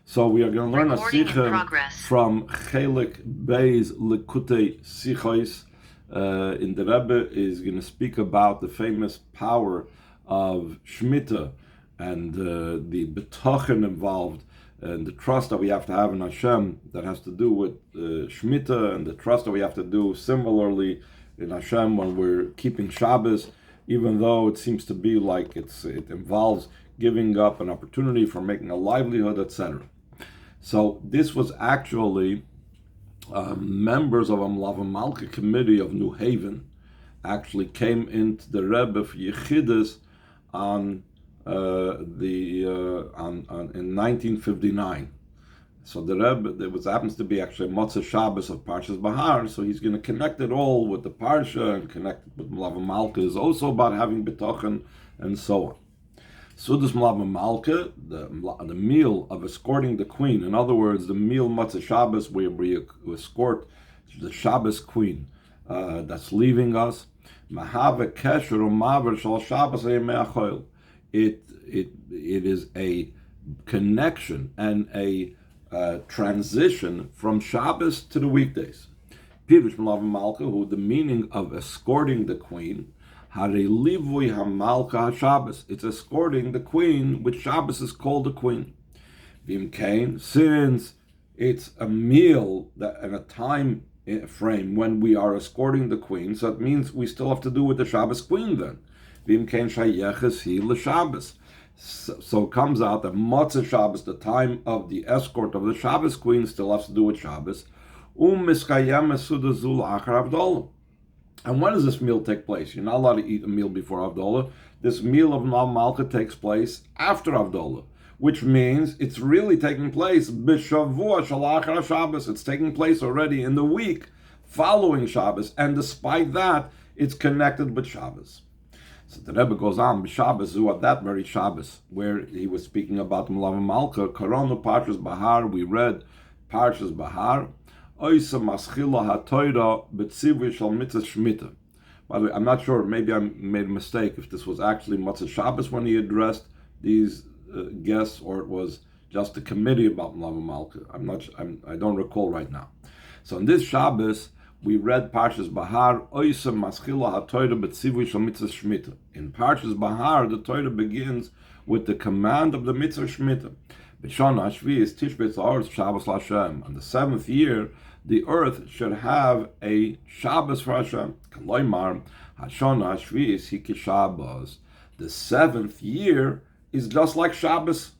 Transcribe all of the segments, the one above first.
So we are going to learn a Recording in Sicha progress. from Chelik Bey's Likutei Sichos. In the Rebbe is going to speak about the famous power of Shemitah and the Bitochon involved and the trust that we have to have in Hashem that has to do with Shemitah and the trust that we have to do similarly in Hashem when we're keeping Shabbos, even though it seems to be like it involves giving up an opportunity for making a livelihood, etc. So this was actually members of a Mlava Malka committee of New Haven actually came into the Rebbe for Yechidus on in 1959. So the Rebbe, there happens to be actually Motzei Shabbos of Parshas Behar, so he's going to connect it all with the Parsha and connect it with Mlava Malka is also about having Bitochon and so on. Sudas Mlava Malka, the meal of escorting the queen. In other words, the meal Motzei Shabbos where we escort the Shabbos queen that's leaving us. Mahave Kesher Umaver Shal Shabbos Yemei It is a connection and a transition from Shabbos to the weekdays. Pirush Mlava Malka, who the meaning of escorting the queen. Harei Hamalka Shabbos. It's escorting the queen, which Shabbos is called the queen. Vim Kain, since it's a meal that and a time frame when we are escorting the queen, so it means we still have to do with the Shabbos queen then. Vim Kain Shayeches Hi LeShabbos. So it comes out that Motzei Shabbos, the time of the escort of the Shabbos queen, still has to do with Shabbos. Miskayem Mesuda Zul Achar Avdolah. And when does this meal take place? You're not allowed to eat a meal before Avdolah. This meal of Mlava Malka takes place after Avdolah, which means it's really taking place B'Shavua Shalachar Shabbos. It's taking place already in the week following Shabbos, and despite that, it's connected with Shabbos. So the Rebbe goes on, B'Shabbos, who at that very Shabbos, where he was speaking about Mlava Malka, Koronu Parshas Behar, we read Parshas Behar, by the way, I'm not sure, maybe I made a mistake if this was actually Motzei Shabbos when he addressed these guests, or it was just a committee about Mlava Malka. I don't recall right now. So in this Shabbos, we read Parshas Behar, in Parshas Behar, the Torah begins with the command of the mitzvah Shemitah. On the seventh year, the earth should have a Shabbos for Hashem. The seventh year is just like Shabbos.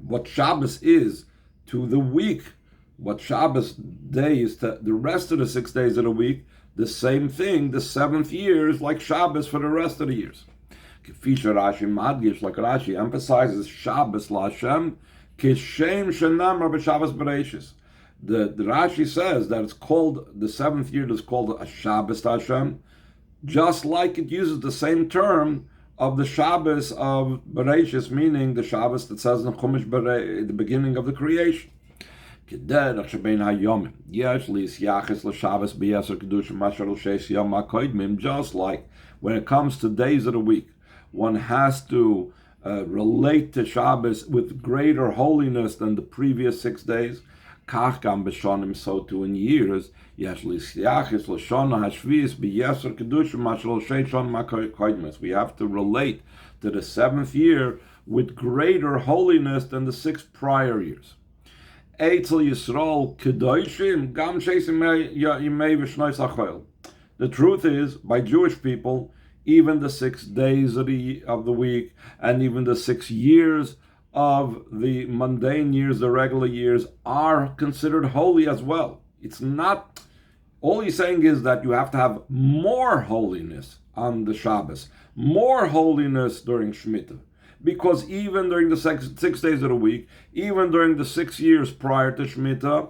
What Shabbos is to the week, what Shabbos day is to the rest of the 6 days of the week, the same thing, the seventh year is like Shabbos for the rest of the years. Like Rashi emphasizes Shabbos LaHashem, Kishem Shenamar b'Shabbos Bereishis. The Rashi says that it's called, the seventh year is called a Shabbos to Hashem, just like it uses the same term of the Shabbos of Bereishis, meaning the Shabbos that says in Chumash the beginning of the creation. Just like when it comes to days of the week, one has to relate to Shabbos with greater holiness than the previous 6 days. So too in years, we have to relate to the seventh year with greater holiness than the 6 prior years. The truth is, by Jewish people, even the 6 days of the week, and even the 6 years of the mundane years, the regular years, are considered holy as well. It's not, all he's saying is that you have to have more holiness on the Shabbos, more holiness during Shemitah. Because even during the 6 days of the week, even during the 6 years prior to Shemitah,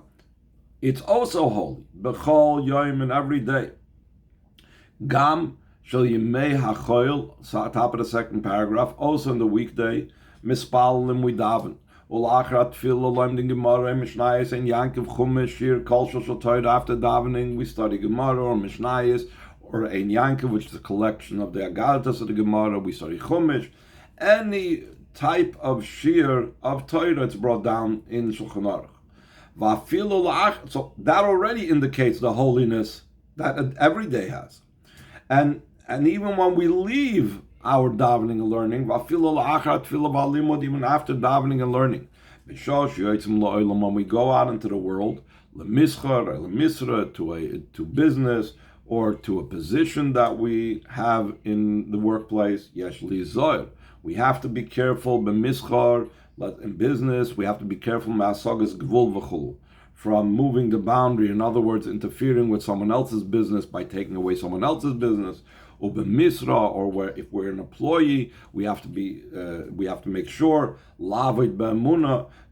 it's also holy. B'chol yom, and every day. Gam shel yimei hachoil, top of the second paragraph, also in the weekday, mispalim we daven. Ulachrat tefillah learning Gemara, Mishnayos, and Yankiv Chumash, Shiur, Kol Shal Torah. After davening, we study Gemara or Mishnayos, or Ein Yankiv, which is a collection of the Agadas of the Gemara. We study Chumash. Any type of Shiur of Torah it's brought down in Shulchan Aruch. So that already indicates the holiness that every day has. And even when we leave our davening and learning, even after davening and learning, when we go out into the world, to business, or to a position that we have in the workplace, we have to be careful in business. We have to be careful from moving the boundary. In other words, interfering with someone else's business by taking away someone else's business. Or where if we're an employee, we have to make sure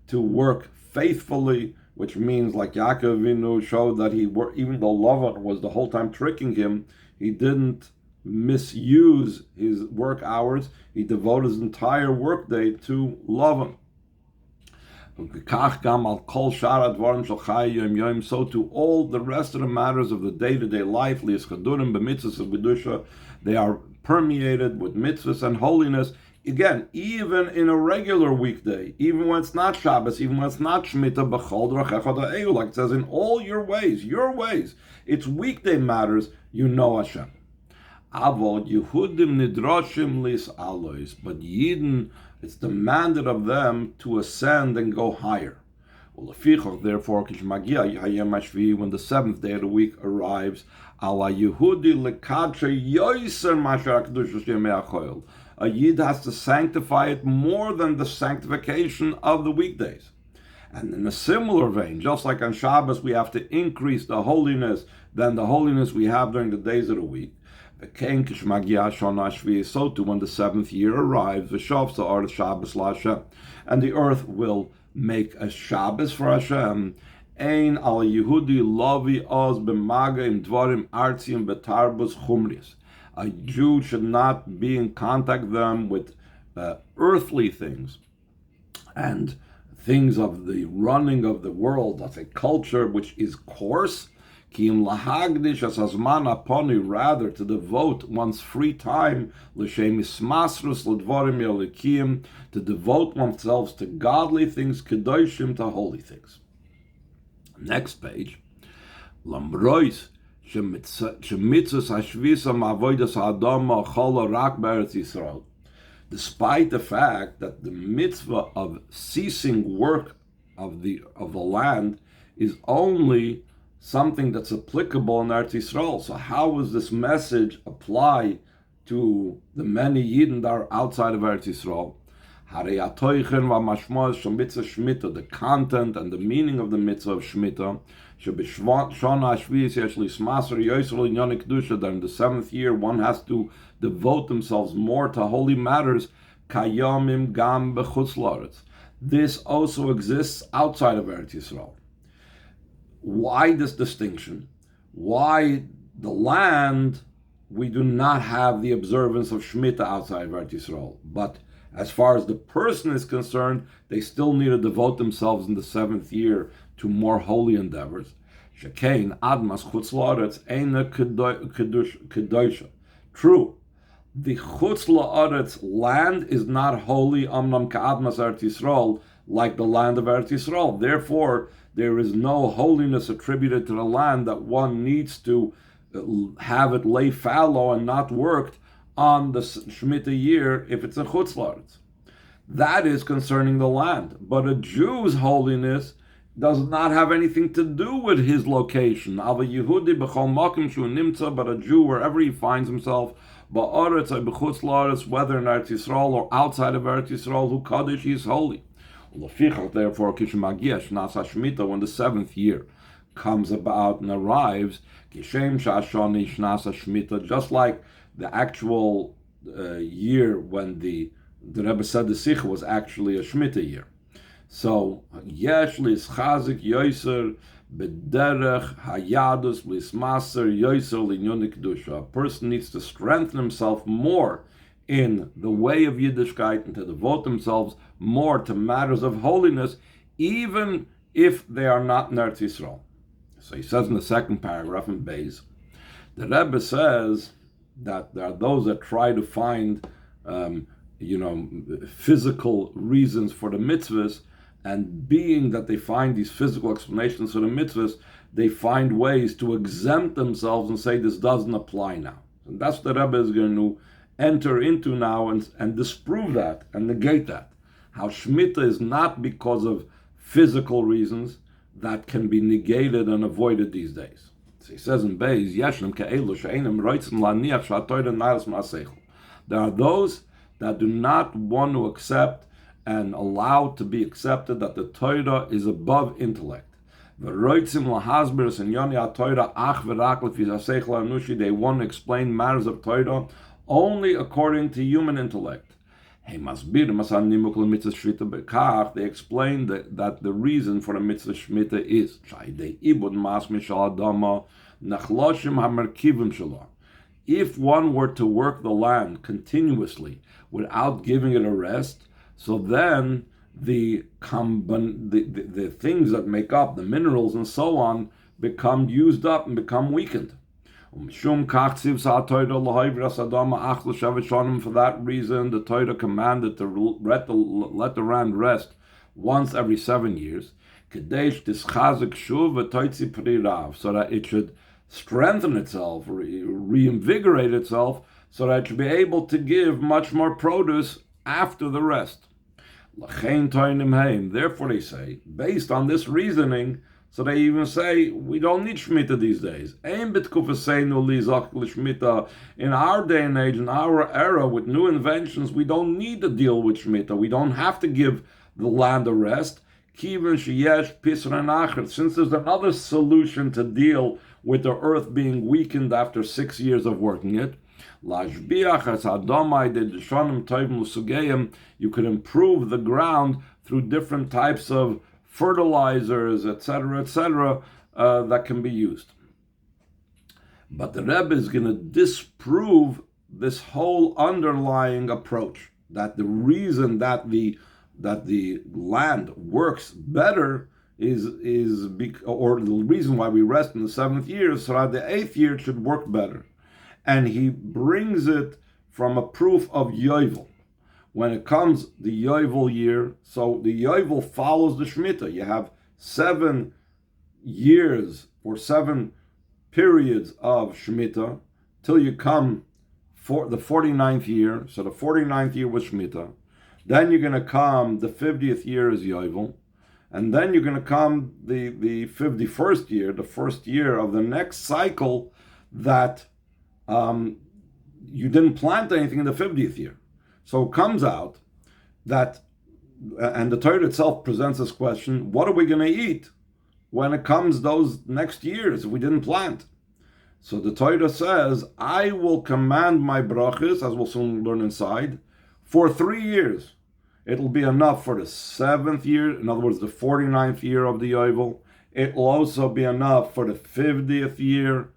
to work faithfully, which means, like Yaakov Avinu showed that even though Lavan was the whole time tricking him, he didn't misuse his work hours. He devoted his entire workday to Lavan. So to all the rest of the matters of the day-to-day life, they are permeated with mitzvahs and holiness. Again, even in a regular weekday, even when it's not Shabbos, even when it's not Shemitah, like it says, in all your ways, it's weekday matters, you know Hashem. Avod Yehudim nidroshim lis alois, but Yidden, it's demanded of them to ascend and go higher. Therefore, when the seventh day of the week arrives, ala Yehudi lekadre yoiser mashar kedusha yemei. A Yid has to sanctify it more than the sanctification of the weekdays. And in a similar vein, just like on Shabbos we have to increase the holiness than the holiness we have during the days of the week, so too when the seventh year arrives, and the earth will make a Shabbos for Hashem. Ein al Yehudi lovi oz b'maga im dvarim artzim betarbus chumris. A Jew should not be in contact them with earthly things and things of the running of the world, that's a culture which is coarse. Rather to devote one's free time to devote oneself to godly things, kedoshim, to holy things. Next page. Despite the fact that the mitzvah of ceasing work of the land is only something that's applicable in Eretz Yisrael. So how does this message apply to the many Yidden that are outside of Eretz Yisrael? The content and the meaning of the mitzvah of Shemitah, that in the seventh year one has to devote themselves more to holy matters. This also exists outside of Eretz Yisrael. Why this distinction? Why the land, we do not have the observance of Shemitah outside of Eretz Yisrael, but as far as the person is concerned, they still need to devote themselves in the seventh year to more holy endeavors. Shekain admas chutz la'aretz eina kedosha. True, the chutz la'aretz land is not holy amnam ka'admas Eretz Yisrael, like the land of Eretz Yisrael. Therefore, there is no holiness attributed to the land that one needs to have it lay fallow and not worked on the Shemitah year if it's a chutz la'aretz. That is concerning the land. But a Jew's holiness does not have anything to do with his location. But a Jew, wherever he finds himself, whether in Eretz Yisrael or outside of Eretz Yisrael, who Kaddish, he is holy. Therefore, when the seventh year comes about and arrives, just like the actual year when the Rebbe said the Sichos was actually a Shemitah year. So, yesh lischazik yoiser b'derech hayadus lismaser yoiser linyonik kedusha. A person needs to strengthen himself more in the way of Yiddishkeit and to devote themselves more to matters of holiness, even if they are not in Eretz Yisrael. So he says in the second paragraph in Beis, the Rebbe says that there are those that try to find physical reasons for the mitzvahs, and being that they find these physical explanations for the mitzvahs, they find ways to exempt themselves and say this doesn't apply now. And that's what the Rebbe is going to enter into now and disprove that and negate that. How Shemitah is not because of physical reasons that can be negated and avoided these days. So he says in Beis, there are those that do not want to accept and allow to be accepted that the Torah is above intellect. They want to explain matters of Torah only according to human intellect. They explain that the reason for the mitzvah Shemitah is if one were to work the land continuously without giving it a rest, so then the things that make up the minerals and so on become used up and become weakened. For that reason, the Torah commanded to let the land rest once every 7 years, so that it should strengthen itself, reinvigorate itself, so that it should be able to give much more produce after the rest. Therefore, they say, based on this reasoning, so they even say, we don't need Shemitah these days. In our day and age, in our era, with new inventions, we don't need to deal with Shemitah. We don't have to give the land a rest. Since there's another solution to deal with the earth being weakened after 6 years of working it, you could improve the ground through different types of fertilizers, etc., that can be used. But the Rebbe is going to disprove this whole underlying approach, that the reason that the land works better or the reason why we rest in the 7th year, so that the 8th year should work better. And he brings it from a proof of Yovel. When it comes the Yovel year, so the Yovel follows the Shemitah. You have 7 years or 7 periods of Shemitah till you come for the 49th year. So the 49th year was Shemitah. Then you're going to come, the 50th year is Yovel. And then you're going to come the 51st year, the first year of the next cycle that you didn't plant anything in the 50th year. So it comes out that, and the Torah itself presents this question, what are we going to eat when it comes those next years if we didn't plant? So the Torah says, I will command my brachas, as we'll soon learn inside, for 3 years. It'll be enough for the 7th year, in other words, the 49th year of the Yovel. It will also be enough for the 50th year,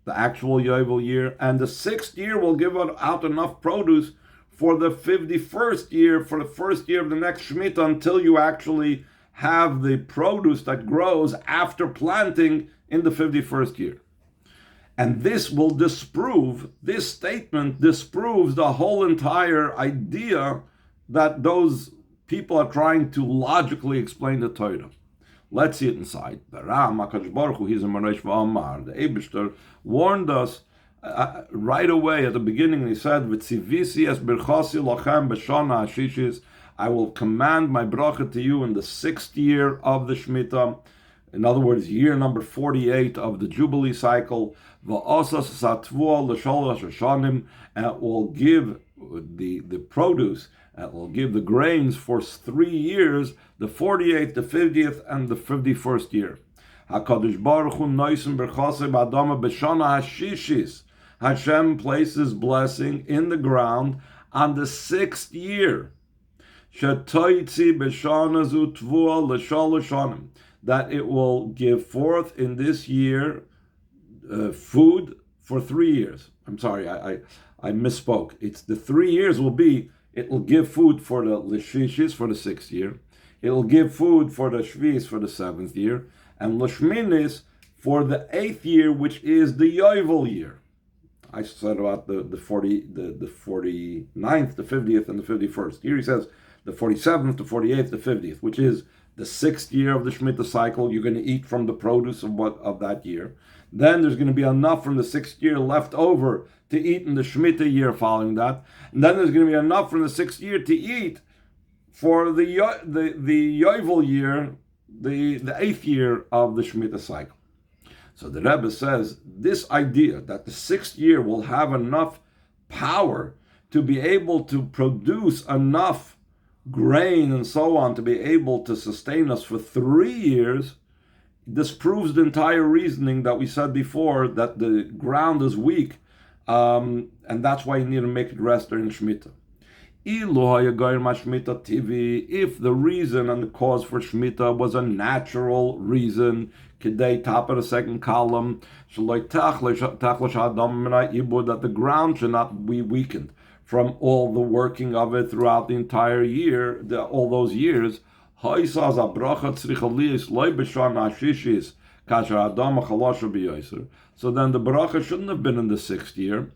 the actual Yovel year, and the 6th year will give out enough produce for the 51st year, for the first year of the next Shemitah, until you actually have the produce that grows after planting in the 51st year. And this statement disproves the whole entire idea that those people are trying to logically explain the Torah. Let's see it inside. The Eibishter warned us right away at the beginning. He said, I will command my bracha to you in the 6th year of the Shemitah. In other words, year number 48 of the Jubilee cycle. And it will give the produce, it will give the grains for 3 years, the 48th, the 50th, and the 51st year. Hashem places blessing in the ground on the 6th year. That it will give forth in this year food for 3 years. I'm sorry, I misspoke. It's the 3 years it will give food for the Lishishis for the 6th year. It will give food for the Shvis for the 7th year. And Lishminis for the 8th year, which is the Yovel year. I said about the 49th, the 50th, and the 51st. Here he says the 47th, the 48th, the 50th, which is the 6th year of the Shemitah cycle. You're going to eat from the produce of that year. Then there's going to be enough from the 6th year left over to eat in the Shemitah year following that. And then there's going to be enough from the 6th year to eat for the Yovel year, the 8th year of the Shemitah cycle. So the Rebbe says this idea that the 6th year will have enough power to be able to produce enough grain and so on to be able to sustain us for 3 years, this proves the entire reasoning that we said before, that the ground is weak, and that's why you need to make it rest during Shemitah. If the reason and the cause for Shemitah was a natural reason, Kedei, top of the second column, that the ground should not be weakened from all the working of it throughout the entire year, all those years, so then the bracha shouldn't have been in the 6th year,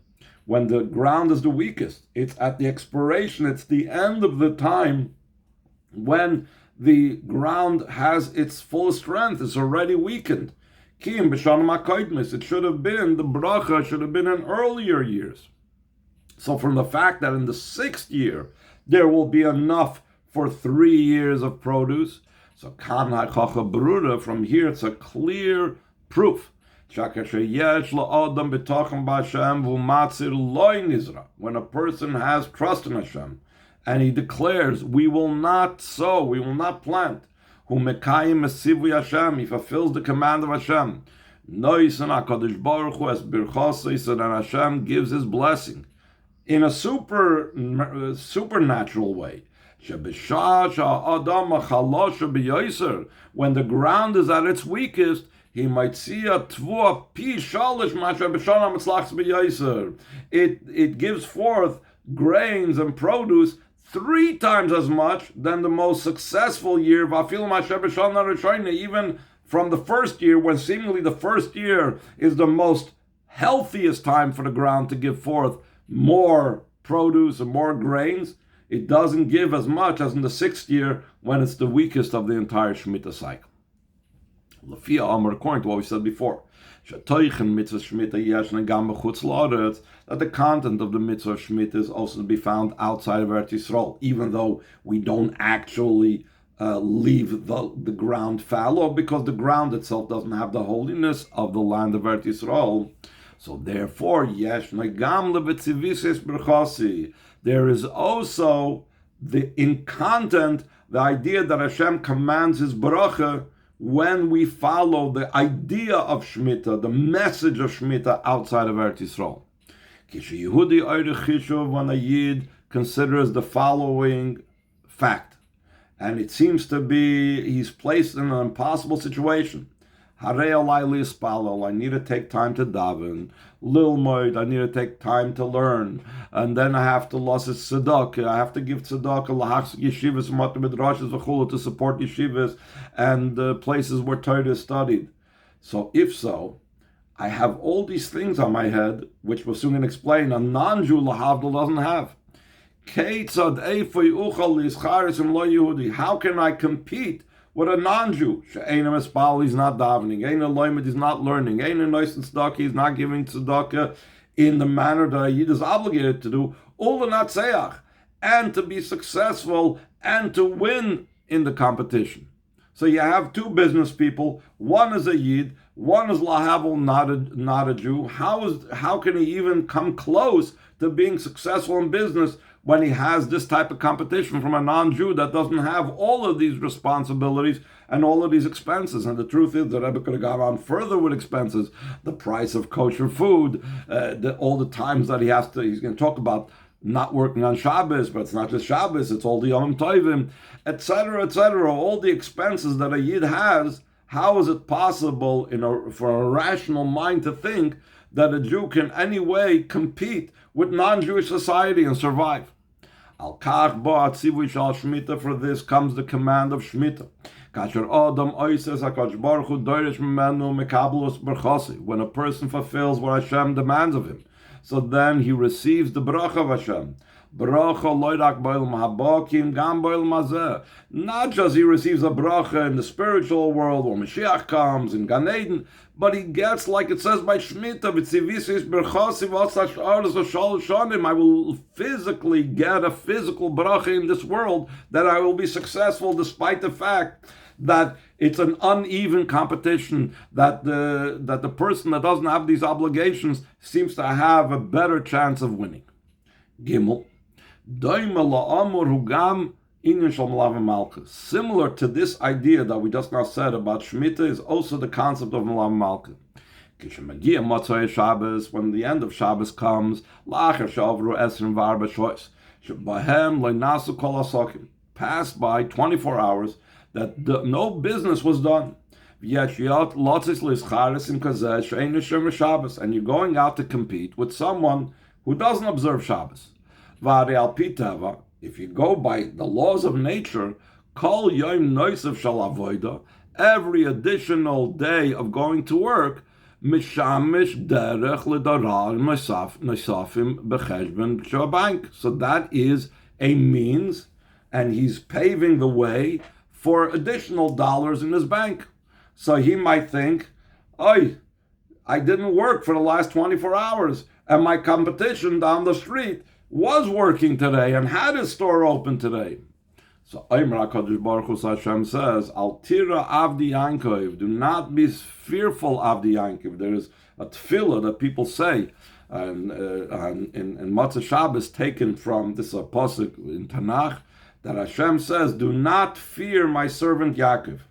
when the ground is the weakest. It's at the expiration, it's the end of the time when the ground has its full strength, it's already weakened. It should have been, the bracha should have been in earlier years. So from the fact that in the 6th year, there will be enough for 3 years of produce, so from here it's a clear proof. When a person has trust in Hashem, and he declares, we will not sow, we will not plant, he fulfills the command of Hashem, so then Hashem gives his blessing in a supernatural way. When the ground is at its weakest, he might see a tvua pi shalish masha b'shana mitzlachs b'yoser. It gives forth grains and produce 3 times as much than the most successful year, v'afil masha b'shana rishoyna, even from the 1st year, when seemingly the 1st year is the most healthiest time for the ground to give forth more produce and more grains. It doesn't give as much as in the 6th year, when it's the weakest of the entire Shemitah cycle. According to what we said before, that the content of the mitzvah of Shemitah is also to be found outside of Eretz Yisrael, even though we don't actually leave the ground fallow, because the ground itself doesn't have the holiness of the land of Eretz Yisrael. So therefore, there is also in content the idea that Hashem commands his bracha when we follow the idea of Shemitah, the message of Shemitah outside of Eretz Yisrael. When a Yid considers the following fact, and it seems to be he's placed in an impossible situation. I need to take time to daven. Lilmoid, I need to take time to learn. And then I have to loss it tzedakah. I have to give tzedakah lahachzik yeshivas midrashas v'chulu to support yeshivas and places where Torah is studied. So if so, I have all these things on my head, which we're soon going to explain, a non-Jew lahavdil doesn't have. How can I compete with a non-Jew? He's not davening. He's not learning. He's not giving tzedakah in the manner that a Yid is obligated to do. And to be successful and to win in the competition. So you have 2 business people. One is a Yid. One is lahavel, not a Jew. How can he even come close to being successful in business when he has this type of competition from a non-Jew that doesn't have all of these responsibilities and all of these expenses? And the truth is that Rebbe could have gone on further with expenses, the price of kosher food, all the times that he's going to talk about not working on Shabbos, but it's not just Shabbos, it's all the Yom Tovim, etc., etc., all the expenses that a Yid has. How is it possible for a rational mind to think that a Jew can anyway compete with non-Jewish society and survive? For this comes the command of Shemitah. When a person fulfills what Hashem demands of him. so then he receives the bracha of Hashem. Bracha loidak boil mahabakim gam boil mazeh. Not just he receives a bracha in the spiritual world when Mashiach comes in Gan Eden, but he gets, like it says by Shemitah, I will physically get a physical bracha in this world, that I will be successful despite the fact that it's an uneven competition, that the person that doesn't have these obligations seems to have a better chance of winning. Gimel. Similar to this idea that we just now said about Shemitah is also the concept of Malav Malka. When the end of Shabbos comes, passed by 24 hours, that no business was done. And you're going out to compete with someone who doesn't observe Shabbos. If you go by the laws of nature, every additional day of going to work, so that is a means, and he's paving the way for additional dollars in his bank. So he might think, I didn't work for the last 24 hours, and my competition down the street was working today and had his store open today. So Omer HaKadosh Baruch Hu Hashem says, Al tira avdi yankov, do not be fearful avdi yankov. There is a tefillah that people say in Matzah Shabbos, taken from this pasuk in Tanakh, that Hashem says, do not fear my servant Yaakov.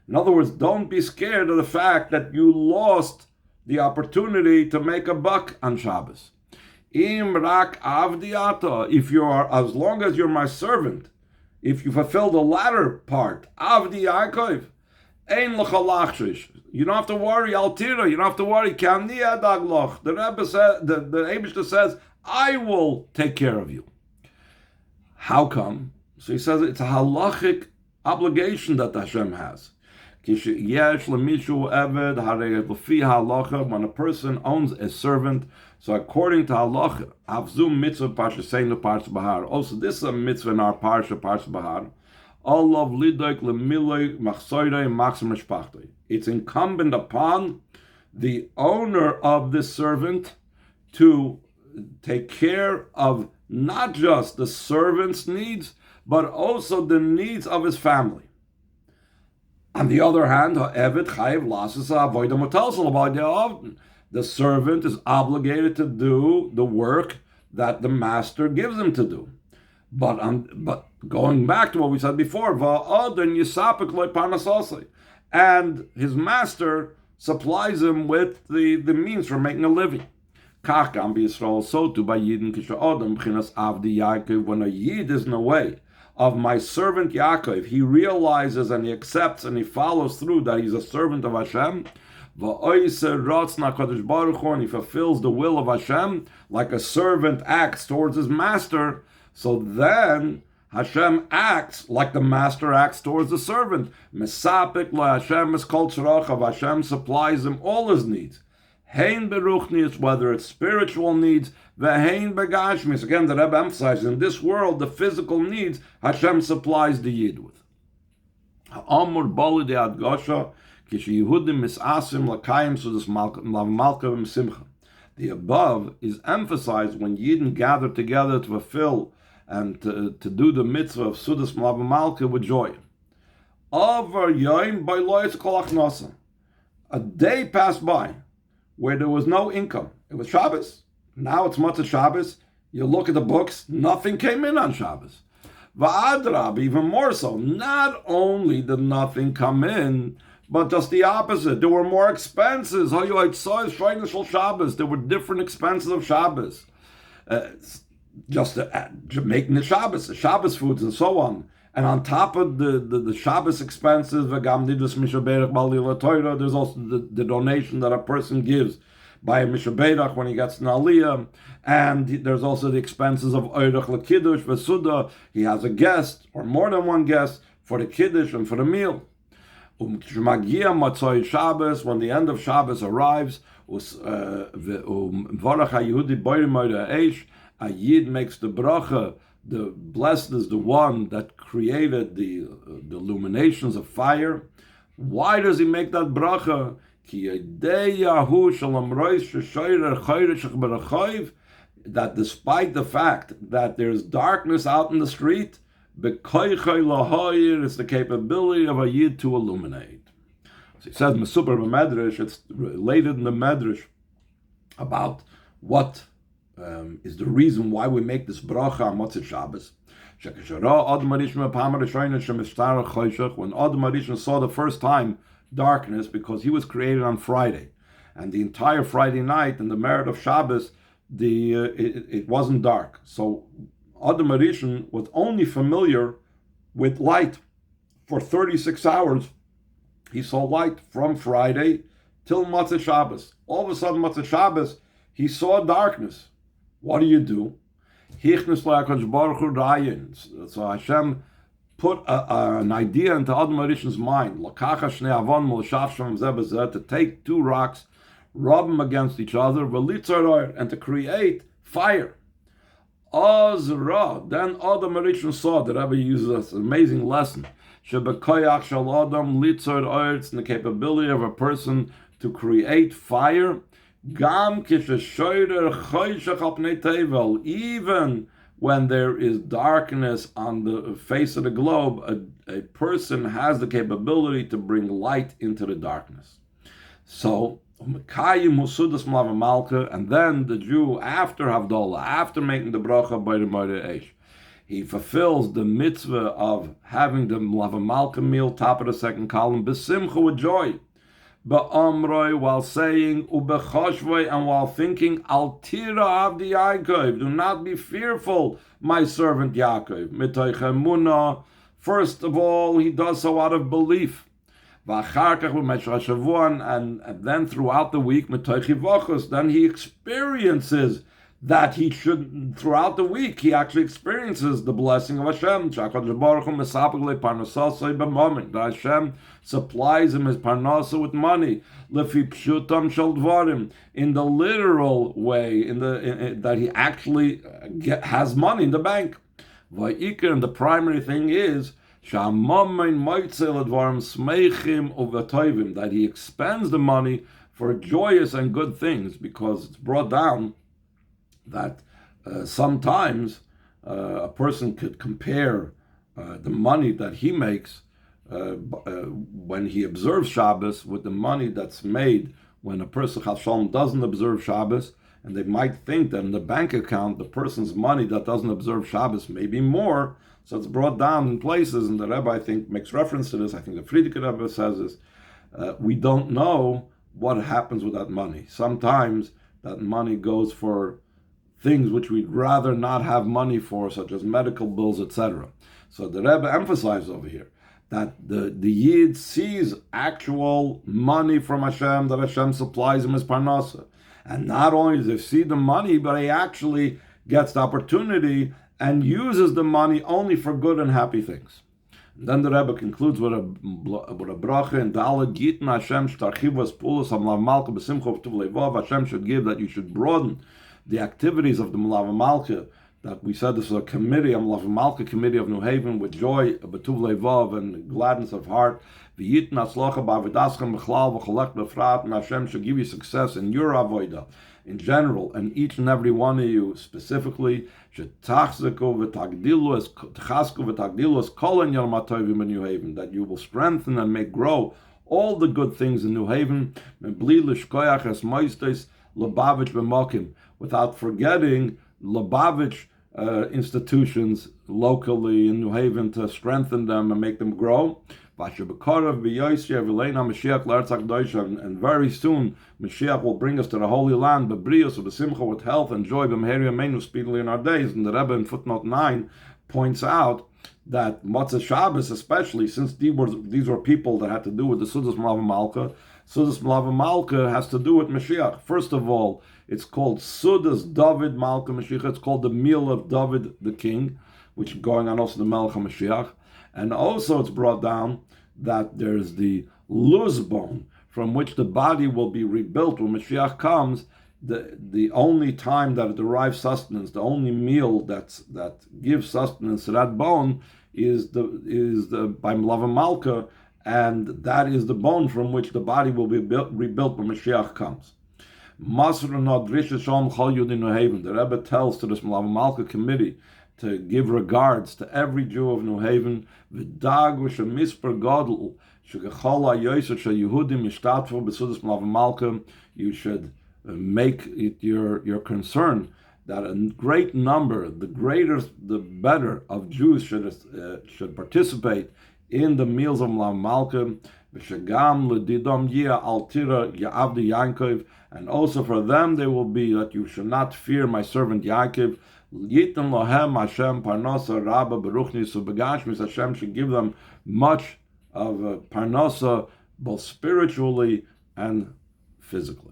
In other words, don't be scared of the fact that you lost the opportunity to make a buck on Shabbos. Im rak avdiata, if you are, as long as you're my servant, if you fulfill the latter part, avdi Yaakov, ein l'chalachshish, you don't have to worry, altira, you don't have to worry, kamni adagloch. The Rebbe says, the Eibishter says, I will take care of you. How come? So he says it's a halachic obligation that Hashem has. When a person owns a servant, so according to halacha, avzum mitzvah parshaseinu parsh Behar. Also, this is a mitzvah in our parsha Behar. Olav lidoik lemiloi machsoirei maxim mishpachtoi. It's incumbent upon the owner of this servant to take care of not just the servant's needs, but also the needs of his family. On the other hand, the servant is obligated to do the work that the master gives him to do. But going back to what we said before, and his master supplies him with the means for making a living. So too by Yidin, when a Yid is in the way of my servant Yaakov, he realizes and he accepts and he follows through that he's a servant of Hashem, and he fulfills the will of Hashem like a servant acts towards his master, so then Hashem acts like the master acts towards the servant. Hashem supplies him all his needs. Hein beruchnius, whether it's spiritual needs, ve'hein begashmis. Again, the Rebbe emphasizes, in this world, the physical needs, Hashem supplies the Yid with. Ha'amur bali de adgosha, kishi Yehudim misasim lakayim sudas malka Simcha. The above is emphasized when Yidden gather together to fulfill and to do the mitzvah of sudas malka with joy. Over yoim by loyes kol achnasa. A day passed by where there was no income. It was Shabbos. Now it's Matzah Shabbos. You look at the books, nothing came in on Shabbos. Va'adrab, even more so. Not only did nothing come in, but just the opposite. There were more expenses. There were different expenses of Shabbos. Just making the Shabbos foods and so on. And on top of the Shabbos expenses, there's also the donation that a person gives by a Mishaberach when he gets an Aliyah. And there's also the expenses of Oirach LeKiddush, Vesuda. He has a guest, or more than one guest, for the Kiddush and for the meal. Shemagia Matzoi Shabbos, when the end of Shabbos arrives, a Yid makes the bracha. The blessed is the one that created the illuminations of fire. Why does he make that bracha? That despite the fact that there's darkness out in the street, it's the capability of a Yid to illuminate. So he says, Mesupar b'Medrash, it's related in the Medrash about what is the reason why we make this bracha on Motzei Shabbos. When Adam Arishon saw the first time darkness, because he was created on Friday, and the entire Friday night and the merit of Shabbos, it wasn't dark. So Adam Arishon was only familiar with light for 36 hours. He saw light from Friday till Motzei Shabbos. All of a sudden, Motzei Shabbos, he saw darkness. What do? So Hashem put an idea into Adam Arishon's mind, to take two rocks, rub them against each other, and to create fire. Then Adam Arishon saw, the Rebbe uses this amazing lesson, in the capability of a person to create fire, even when there is darkness on the face of the globe, a person has the capability to bring light into the darkness. So, and then the Jew, after Havdalah, after making the bracha by the Moed Eish, he fulfills the mitzvah of having the Mlava Malka meal, top of the second column, b'simcha, with joy. Ba'amroi, while saying, u'bechoshvoi, and while thinking, al tira avdi Yaakov, do not be fearful, my servant Yaakov. Mitoch emunah, first of all, he does so out of belief. V'acharkach b'meshach shavuan, and then throughout the week, mitoch hivochos, then he experiences that he should, throughout the week, he actually experiences the blessing of Hashem. That Hashem supplies him his parnasa with money. In the literal way, that he actually has money in the bank. And the primary thing is that he expends the money for joyous and good things, because it's brought down that sometimes a person could compare the money that he makes when he observes Shabbos with the money that's made when a person Chas Shalom doesn't observe Shabbos, and they might think that in the bank account the person's money that doesn't observe Shabbos may be more, so it's brought down in places, and the Rebbe, I think, makes reference to this. I think the Frierdiker Rebbe says this. We don't know what happens with that money. Sometimes that money goes for things which we'd rather not have money for, such as medical bills, etc. So the Rebbe emphasizes over here that the Yid sees actual money from Hashem, that Hashem supplies him as parnasa. And not only does he see the money, but he actually gets the opportunity and uses the money only for good and happy things. And then the Rebbe concludes with a bracha in Dalet Gittin Hashem shtarchivas pulos hamlav malka b'simcha v'tuv levav. Hashem should give that you should broaden the activities of the Mlava Malka, that we said this is a committee, a Mlava Malka committee of New Haven, with joy, b'tuv levav, and gladness of heart. V'yitin atzlacha b'avodaschem b'chlal v'cholech b'frat, and Hashem should give you success in your avodah in general, and each and every one of you specifically, that you will strengthen and make grow all the good things in New Haven, without forgetting Lubavitch institutions locally in New Haven, to strengthen them and make them grow. And very soon Mashiach will bring us to the Holy Land, with health and joy, speedily in our days. And the Rebbe in footnote 9 points out that Motzei Shabbos, especially, since these were people that had to do with the Sudas Malava Malka, Sudas Malava Malka has to do with Mashiach. First of all, it's called Sudas David Malka Mashiach. It's called the meal of David the king, which is going on also the Melech HaMashiach. And also it's brought down that there's the loose bone from which the body will be rebuilt when Mashiach comes. The only time that it derives sustenance, the only meal that gives sustenance to that bone is the by Mlava Malka, and that is the bone from which the body will be rebuilt when Mashiach comes. The Rebbe tells to this Mlava Malka committee to give regards to every Jew of New Haven. You should make it your concern that a great number, the greater, the better, of Jews should participate in the meals of Mlava Malka. And also for them there will be that you should not fear my servant Yaakov. Hashem should give them much of parnasa, both spiritually and physically.